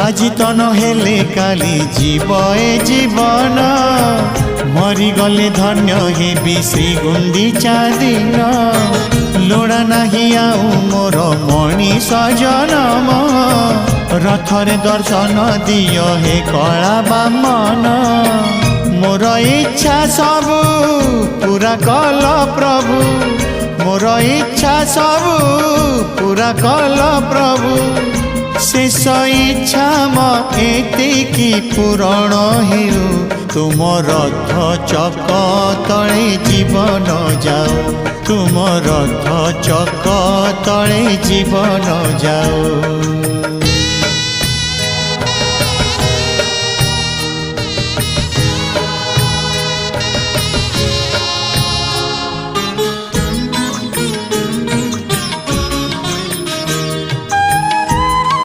আজি তো নহলে কালি জীব এ জীবন মরিগলে ধন্য হেবি শ্রী গুন্ডিচা দিন লোড়া নাহি আউ মোর মଣିষ জনম রথরে দর্শন দিও হে কলা বামন মোর ইচ্ছা সবু পুরা কল প্রভু মোর ইচ্ছা সবু পুরা কল প্রভু शेष इच्छा एतिकी पूरण हेउ तुम रथ चक तले जीवन जाओ तुम रथ चक तले जीवन जाओ।